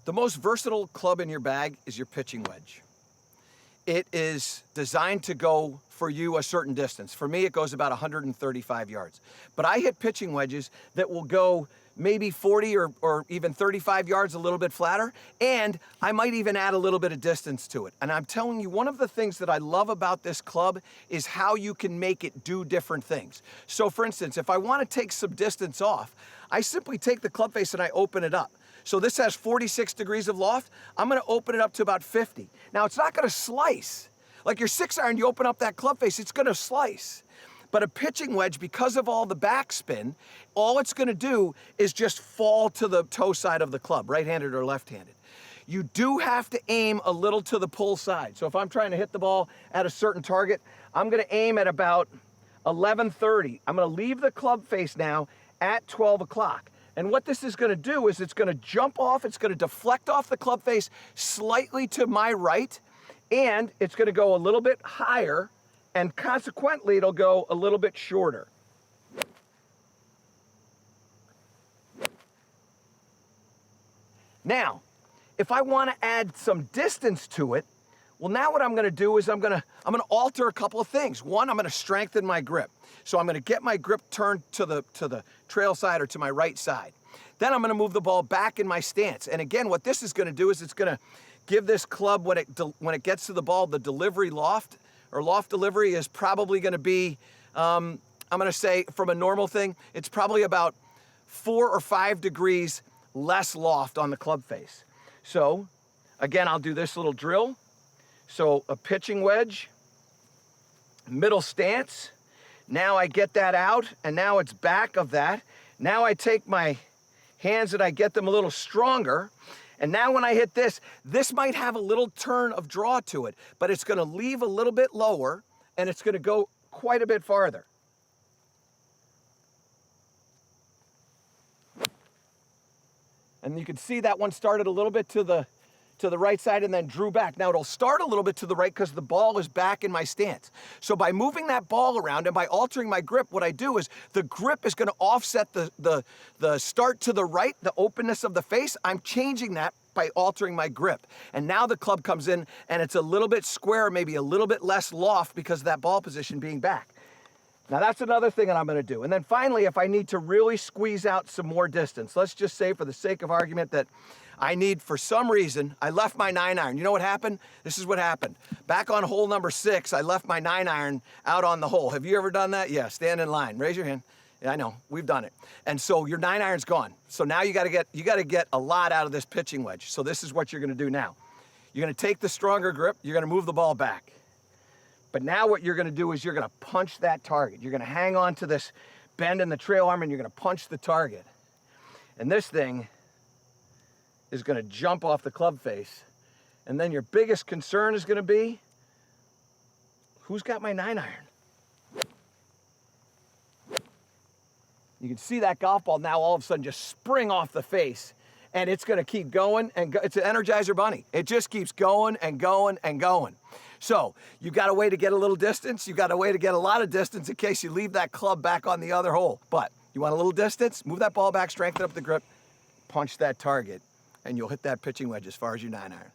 The most versatile club in your bag is your pitching wedge. It is designed to go for you a certain distance. For me, it goes about 135 yards. But I hit pitching wedges that will go maybe 40 or even 35 yards, a little bit flatter, and I might even add a little bit of distance to it. And I'm telling you, one of the things that I love about this club is how you can make it do different things. So for instance, if I want to take some distance off, I simply take the club face and I open it up. So this has 46 degrees of loft. I'm gonna open it up to about 50. Now it's not gonna slice. Like your 6-iron, you open up that club face, it's gonna slice. But a pitching wedge, because of all the backspin, all it's gonna do is just fall to the toe side of the club, right-handed or left-handed. You do have to aim a little to the pull side. So if I'm trying to hit the ball at a certain target, I'm gonna aim at about 11:30. I'm gonna leave the club face now at 12 o'clock. And what this is gonna do is it's gonna jump off, it's gonna deflect off the club face slightly to my right, and it's gonna go a little bit higher, and consequently, it'll go a little bit shorter. Now, if I wanna add some distance to it, well, now what I'm gonna do is I'm gonna alter a couple of things. One, I'm gonna strengthen my grip. So I'm gonna get my grip turned to the trail side or to my right side. Then I'm gonna move the ball back in my stance. And again, what this is gonna do is it's gonna give this club, when it gets to the ball, the delivery loft, or loft delivery is probably gonna be, I'm gonna say from a normal thing, it's probably about 4 or 5 degrees less loft on the club face. So again, I'll do this little drill. So a pitching wedge, middle stance. Now I get that out, and now it's back of that. Now I take my hands and I get them a little stronger. And now when I hit this, this might have a little turn of draw to it, but it's gonna leave a little bit lower and it's gonna go quite a bit farther. And you can see that one started a little bit to the right side and then drew back. Now it'll start a little bit to the right because the ball is back in my stance. So by moving that ball around and by altering my grip, what I do is the grip is gonna offset the start to the right, the openness of the face. I'm changing that by altering my grip. And now the club comes in and it's a little bit square, maybe a little bit less loft because of that ball position being back. Now that's another thing that I'm gonna do. And then finally, if I need to really squeeze out some more distance, let's just say for the sake of argument that I need, for some reason, I left my 9-iron. You know what happened? This is what happened. Back on hole number 6, I left my 9-iron out on the hole. Have you ever done that? Yeah, stand in line, raise your hand. Yeah, I know, we've done it. And so your 9-iron's gone. So now you gotta get a lot out of this pitching wedge. So this is what you're gonna do now. You're gonna take the stronger grip, you're gonna move the ball back. But now what you're gonna do is you're gonna punch that target. You're gonna hang on to this bend in the trail arm and you're gonna punch the target. And this thing is gonna jump off the club face. And then your biggest concern is gonna be, who's got my 9-iron? You can see that golf ball now all of a sudden just spring off the face, and it's gonna keep going, and it's an Energizer Bunny. It just keeps going and going and going. So you got a way to get a little distance, you got a way to get a lot of distance in case you leave that club back on the other hole. But you want a little distance, move that ball back, strengthen up the grip, punch that target, and you'll hit that pitching wedge as far as your 9-iron.